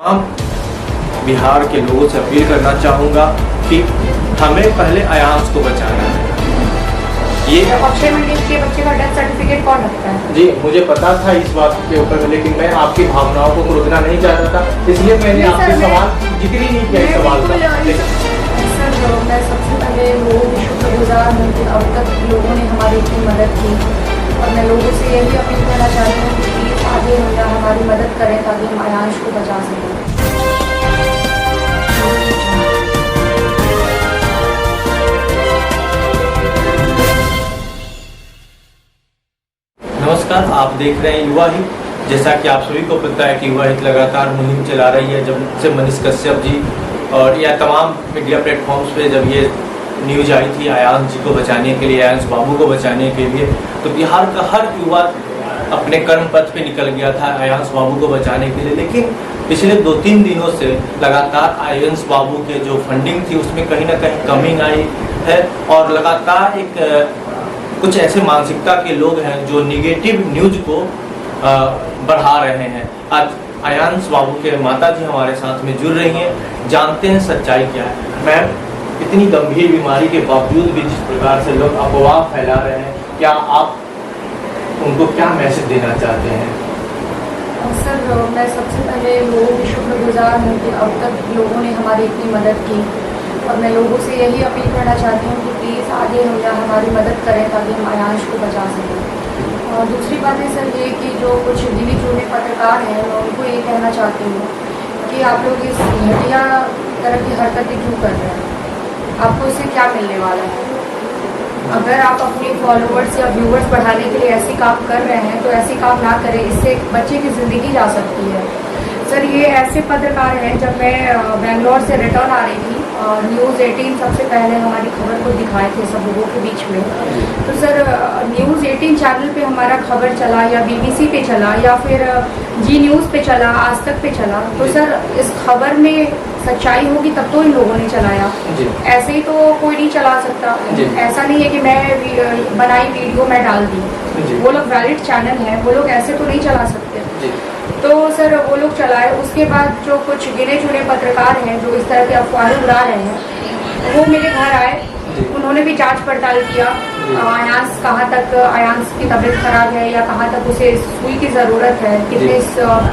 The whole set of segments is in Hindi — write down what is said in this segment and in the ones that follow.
बिहार के लोगों से अपील करना चाहूँगा कि हमें पहले अयांश को बचाना है। ये अक्षय मंडल के बच्चे का डेथ सर्टिफिकेट कौन रखता है? जी मुझे पता था इस बात के ऊपर, लेकिन मैं आपकी भावनाओं को रोकना नहीं चाहता था, इसलिए मैंने आपसे सवाल जिक्र ही नहीं किया इस सवाल का। सर मैं सबसे पहले लोगों की शुक्रगुजार हूँ कि अब तक लोगों ने हमारी इतनी मदद की, और मैं लोगों से यही अपील करना चाहती हूँ कि प्लीज़ आगे या हमारी मदद करें ताकि हम अयांश को बचा सकें। नमस्कार, आप देख रहे हैं युवा हित। जैसा कि आप सभी को पता है कि युवा हित लगातार मुहिम चला रही है। जब से मनीष कश्यप जी और या तमाम मीडिया प्लेटफॉर्म्स पे जब ये न्यूज आई थी अयांश जी को बचाने के लिए, अयांश बाबू को बचाने के लिए, तो बिहार का हर युवा अपने कर्म पथ पे निकल गया था अयांश बाबू को बचाने के लिए। लेकिन पिछले 2-3 दिनों से लगातार अयांश बाबू के जो फंडिंग थी उसमें कहीं ना कहीं कमी आई है, और लगातार कुछ ऐसे मानसिकता के लोग हैं जो निगेटिव न्यूज को बढ़ा रहे हैं। आज अयांश बाबू के माता जी हमारे साथ में जुड़ रही हैं, जानते हैं सच्चाई क्या है। मैम, इतनी गंभीर बीमारी के बावजूद भी जिस प्रकार से लोग अफवाह फैला रहे हैं, क्या आप उनको क्या मैसेज देना चाहते हैं? सर मैं सबसे पहले लोगों की शुक्रगुजार हूँ कि अब तक लोगों ने हमारी इतनी मदद की, और मैं लोगों से यही अपील करना चाहती हूँ कि प्लीज़ आगे हमारी मदद करें ताकि हम अयांश को बचा सकें। और दूसरी बात है सर ये कि जो कुछ गिने चुने पत्रकार हैं, मैं उनको ये कहना चाहती हूँ कि आप लोग इस घटिया तरह की हरकतें क्यों कर रहे हैं? आपको इससे क्या मिलने वाला है? अगर आप अपने फॉलोअर्स या व्यूअर्स बढ़ाने के लिए ऐसे काम कर रहे हैं तो ऐसे काम ना करें, इससे बच्चे की ज़िंदगी जा सकती है। सर ये ऐसे पत्रकार हैं, जब मैं बेंगलोर से रिटर्न आ रही थी, न्यूज़ 18 सबसे पहले हमारी खबर को दिखाए थे सब लोगों के बीच में। तो सर न्यूज़ 18 चैनल पे हमारा खबर चला, या BBC पे चला, या फिर जी न्यूज़ पे चला, आज तक पे चला, तो सर इस खबर में सच्चाई होगी तब तो इन लोगों ने चलाया। ऐसे ही तो कोई नहीं चला सकता। ऐसा नहीं है कि मैं बनाई वीडियो मैं डाल दी। वो लोग वैलिड चैनल है, वो लोग ऐसे तो नहीं चला सकते। तो सर वो लोग चलाए। उसके बाद जो कुछ गिने चुने पत्रकार हैं जो इस तरह की अफवाहें उड़ा रहे हैं, वो मेरे घर आए, उन्होंने भी जांच पड़ताल किया अयांश कहाँ तक अयांश की तबीयत खराब है, या कहाँ तक उसे सुई की ज़रूरत है, कितने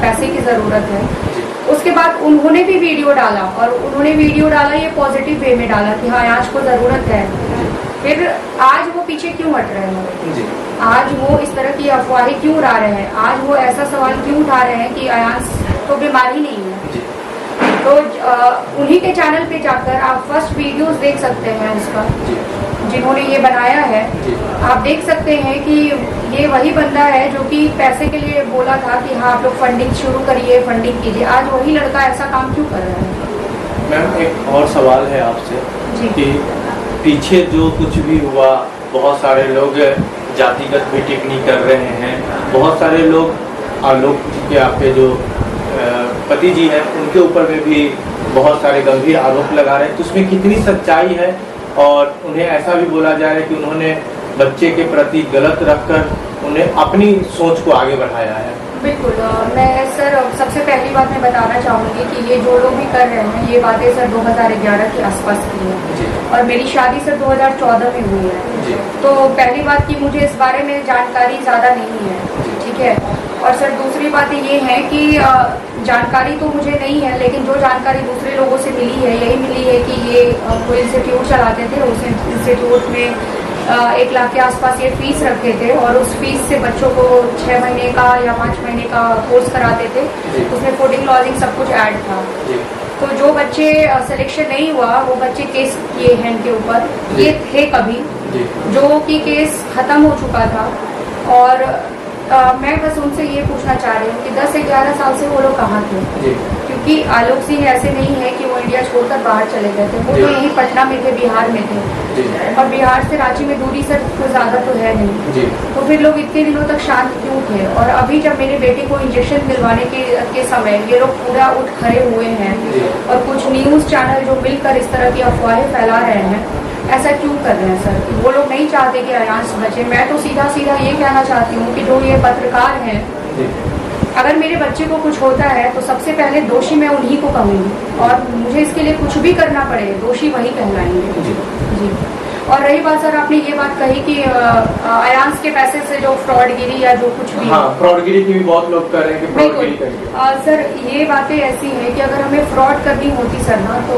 पैसे की ज़रूरत है। उसके बाद उन्होंने भी वीडियो डाला, और उन्होंने वीडियो डाला ये पॉजिटिव वे में डाला कि हाँ अयांश को ज़रूरत है। फिर आज वो पीछे क्यों हट रहे हैं? आज वो इस तरह की अफवाहें क्यों उड़ा रहे हैं? आज वो ऐसा सवाल क्यों उठा रहे हैं कि अयांश तो बीमारी नहीं है? तो उन्हीं के चैनल पे जाकर आप फर्स्ट वीडियोस देख सकते हैं उसका, जिन्होंने ये बनाया है। आप देख सकते हैं कि ये वही बंदा है जो कि पैसे के लिए बोला था कि हाँ आप लोग फंडिंग शुरू करिए, फंडिंग कीजिए। आज वही लड़का ऐसा काम क्यों कर रहा है? मैम एक और सवाल है आपसे कि पीछे जो कुछ भी हुआ, बहुत सारे लोग जातिगत भी टिप्पणी कर रहे हैं, बहुत सारे लोग आलोक के आपके जो पति जी हैं उनके ऊपर में भी बहुत सारे गंभीर आरोप लगा रहे हैं, तो उसमें कितनी सच्चाई है? और उन्हें ऐसा भी बोला जा रहा है कि उन्होंने बच्चे के प्रति गलत रखकर उन्हें अपनी सोच को आगे बढ़ाया है। बिल्कुल, मैं सर सबसे पहली बात मैं बताना चाहूँगी कि ये जो लोग भी कर रहे हैं ये बातें सर 2011 के आसपास की है, और मेरी शादी सर 2014 में हुई है। तो पहली बात कि मुझे इस बारे में जानकारी ज़्यादा नहीं है, ठीक है। और सर दूसरी बात ये है कि जानकारी तो मुझे नहीं है, लेकिन जो जानकारी दूसरे लोगों से मिली है, यही मिली है कि ये कोई इंस्टीट्यूट चलाते थे। उस इंस्टीट्यूट में 1 लाख के आसपास ये फीस रखते थे, और उस फीस से बच्चों को 6 महीने का या 5 महीने का कोर्स कराते थे। उसमें फूडिंग लॉजिंग सब कुछ ऐड था। तो जो बच्चे सिलेक्शन नहीं हुआ वो बच्चे केस किए हैं इनके ऊपर, ये थे कभी जो कि केस खत्म हो चुका था। और मैं बस उनसे ये पूछना चाह रही हूँ कि 10-11 साल से वो लोग कहाँ थे? क्योंकि आलोक सिंह ऐसे नहीं है कि वो इंडिया छोड़कर बाहर चले गए थे, वो तो यहीं पटना में थे, बिहार में थे, और बिहार से रांची में दूरी सर कोई ज़्यादा तो है नहीं। तो फिर लोग इतने दिनों तक शांत क्यों थे? और अभी जब मेरे बेटे को इंजेक्शन दिलवाने के समय ये लोग पूरा उठ खड़े हुए हैं, और कुछ न्यूज़ चैनल जो मिलकर इस तरह की अफवाहें फैला रहे हैं, ऐसा क्यों कर रहे हैं सर? वो लोग नहीं चाहते कि अयांश बचे। मैं तो सीधा सीधा ये कहना चाहती हूँ कि जो ये पत्रकार हैं, अगर मेरे बच्चे को कुछ होता है तो सबसे पहले दोषी मैं उन्हीं को कहूँगी, और मुझे इसके लिए कुछ भी करना पड़े दोषी वही कहलाएंगे। जी। और रही बात सर, आपने ये बात कही कि अयांश के पैसे से जो फ्रॉडगिरी या जो कुछ भी, हाँ, फ्रॉडगिरी की भी बहुत लोग कर रहे हैं कि फ्रॉडगिरी करेंगे। सर ये बातें ऐसी हैं कि अगर हमें फ्रॉड करनी होती सर ना, तो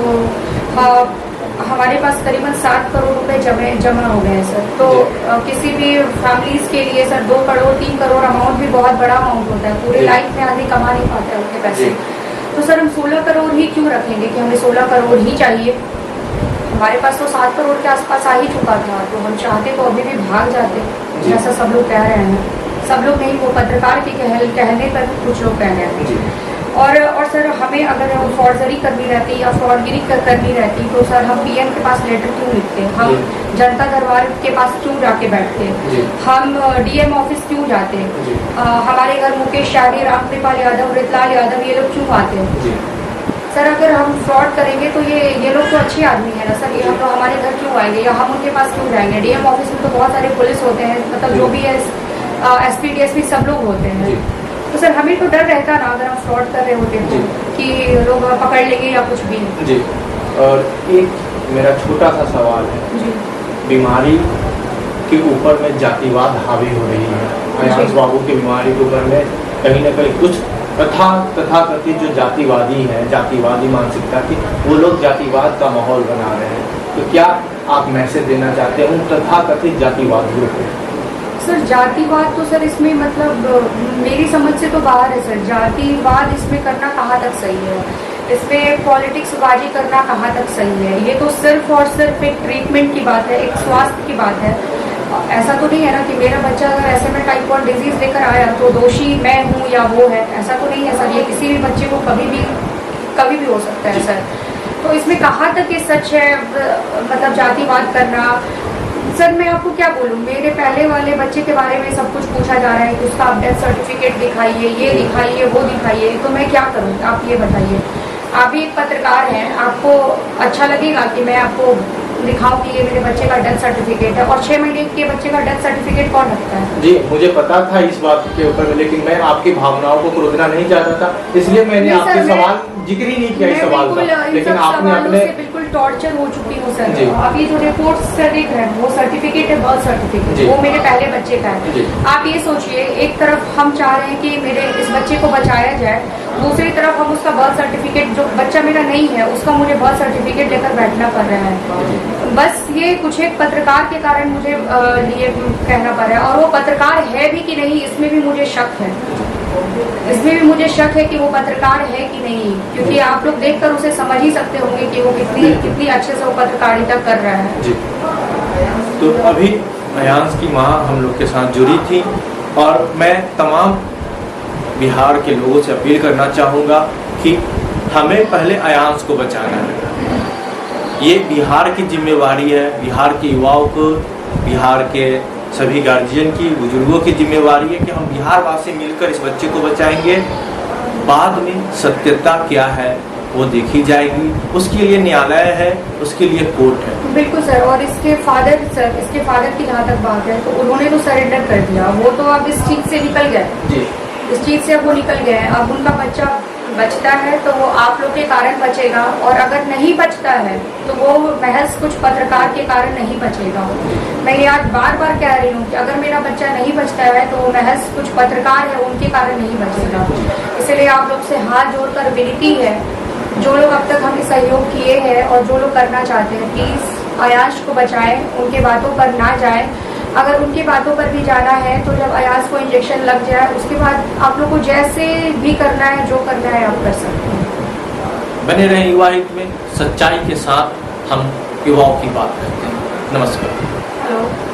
हमारे पास करीबन 7 करोड़ रुपए जमा हो गए हैं सर। तो किसी भी फैमिलीज के लिए सर 2 करोड़ 3 करोड़ अमाउंट भी बहुत बड़ा अमाउंट होता है, पूरे लाइफ में आदमी कमा नहीं पाता है उनके पैसे। तो सर हम 16 करोड़ ही क्यों रखेंगे कि हमें 16 करोड़ ही चाहिए? हमारे पास तो 7 करोड़ के आसपास आ ही चुका था, तो हम चाहते तो अभी भी भाग जाते, जैसा सब लोग कह रहे हैं। सब लोग नहीं, वो पत्रकार के कहने पर कुछ लोग कह रहे हैं। और सर हमें अगर फॉर्जरी करनी रहती या फ्रॉडगिरी करनी रहती तो सर हम पीएम के पास लेटर क्यों लिखते? हम जनता दरबार के पास क्यों जाके बैठते? हम डीएम ऑफिस क्यों जाते? हमारे घर मुकेश शाही, रामकृपाल यादव, ऋतलाल यादव ये लोग क्यों आते? सर अगर हम फ्रॉड करेंगे तो ये लोग तो अच्छे आदमी है ना सर, ये हम लोग हमारे घर क्यों आएंगे या हम उनके पास क्यों जाएंगे? डीएम ऑफिस में तो बहुत सारे पुलिस होते हैं, मतलब जो भी है एसपी डीएसपी सब लोग होते हैं। तो सर हमें तो डर रहता ना अगर हम फ्रॉड कर रहे होते तो कि लोग पकड़ लेंगे या कुछ भी। जी। और एक मेरा छोटा सा सवाल है जी, बीमारी के ऊपर में जातिवाद हावी हो रही है। अयांश बाबू की बीमारी के ऊपर में कहीं ना कहीं कुछ तथाकथित जो जातिवादी है, जातिवादी मानसिकता की, वो लोग जातिवाद का माहौल बना रहे हैं। तो क्या आप मैसेज देना चाहते हैं उन तथाकथित जातिवादियों को? सर जातिवाद तो सर इसमें मतलब मेरी समझ से तो बाहर है सर। जातिवाद इसमें करना कहाँ तक सही है? इसमें पॉलिटिक्स बाजी करना कहाँ तक सही है? ये तो सिर्फ और सिर्फ एक ट्रीटमेंट की बात है, एक स्वास्थ्य की बात है। ऐसा तो नहीं है ना कि मेरा बच्चा अगर ऐसे में टाइप 1 डिजीज लेकर आया तो दोषी मैं हूँ या वो है, ऐसा तो नहीं है सर। ये किसी भी बच्चे को कभी भी हो सकता है सर। तो इसमें कहाँ तक ये सच है मतलब जातिवाद करना? सर मैं आपको क्या बोलूँ, मेरे पहले वाले बच्चे के बारे में सब कुछ पूछा जा रहा है कि उसका डेथ सर्टिफिकेट दिखाइए, ये दिखाइए, वो दिखाइए, तो मैं क्या करूँ? आप ये बताइए। आप भी एक पत्रकार हैं, आपको अच्छा लगेगा कि मैं आपको दिखाऊं कि ये मेरे बच्चे का डेथ सर्टिफिकेट है? और 6 महीने के बच्चे का डेथ सर्टिफिकेट कौन रखता है? जी, मुझे पता था इस बात के ऊपर, लेकिन मैं आपकी भावनाओं को क्रोधना नहीं चाहता था, इसलिए मैंने आपके सवाल जिक्र ही नहीं किया इस सवाल का। लेकिन आपने अपने बिल्कुल टॉर्चर हो चुकी हूँ सर। आप ये जो रिपोर्ट से देख रहे हैं वो सर्टिफिकेट है, बर्थ सर्टिफिकेट, वो मेरे पहले बच्चे का है। आप ये सोचिए, एक तरफ हम चाह रहे हैं कि मेरे इस बच्चे को बचाया जाए, दूसरी तरफ हम उसका बर्थ सर्टिफिकेट, जो बच्चा मेरा नहीं है उसका मुझे बर्थ सर्टिफिकेट लेकर बैठना पड़ रहा है। बस ये कुछ एक पत्रकार के कारण मुझे ये कहना पड़ रहा है। और वो पत्रकार है भी कि नहीं इसमें भी मुझे शक है। इसमें भी मुझे शक है कि वो पत्रकार है कि नहीं, क्योंकि आप लोग देखकर उसे समझ ही सकते होंगे कि वो कितनी अच्छे से वो पत्रकारिता कर रहा है। जी। तो अभी अयांश की माँ हम लोग के साथ जुड़ी थी, और मैं तमाम बिहार के लोगों से अपील करना चाहूँगा कि हमें पहले अयांश को बचाना है। ये बिहार की जिम्मेवारी है, बिहार के युवाओं को, बिहार के सभी गार्जियन की, बुजुर्गों की जिम्मेवारी है कि हम बिहार वासी मिलकर इस बच्चे को बचाएंगे। बाद में सत्यता क्या है वो देखी जाएगी, उसके लिए न्यायालय है, उसके लिए कोर्ट है। बिल्कुल सर। और इसके फादर की जहाँ तक बात है तो उन्होंने तो सरेंडर कर दिया, वो तो अब इस चीज से निकल गए जी। इस चीज से अब वो निकल गए हैं। अब उनका बच्चा बचता है तो वो आप लोग के कारण बचेगा, और अगर नहीं बचता है तो वो महज कुछ पत्रकार के कारण नहीं बचेगा। मैं ये आज बार बार कह रही हूँ कि अगर मेरा बच्चा नहीं बचता है तो वो महज कुछ पत्रकार है उनके कारण नहीं बचेगा। इसलिए आप लोग से हाथ जोड़कर विनती है, जो लोग अब तक हमें सहयोग किए हैं और जो लोग करना चाहते हैं, प्लीज अयांश को बचाएं, उनके बातों पर ना जाएं। अगर उनकी बातों पर भी जाना है तो जब अयांश को इंजेक्शन लग जाए उसके बाद आप लोग को जैसे भी करना है, जो करना है आप कर सकते हैं। बने रहें युवा हित में, सच्चाई के साथ हम युवाओं की बात करते हैं। नमस्कार। हेलो।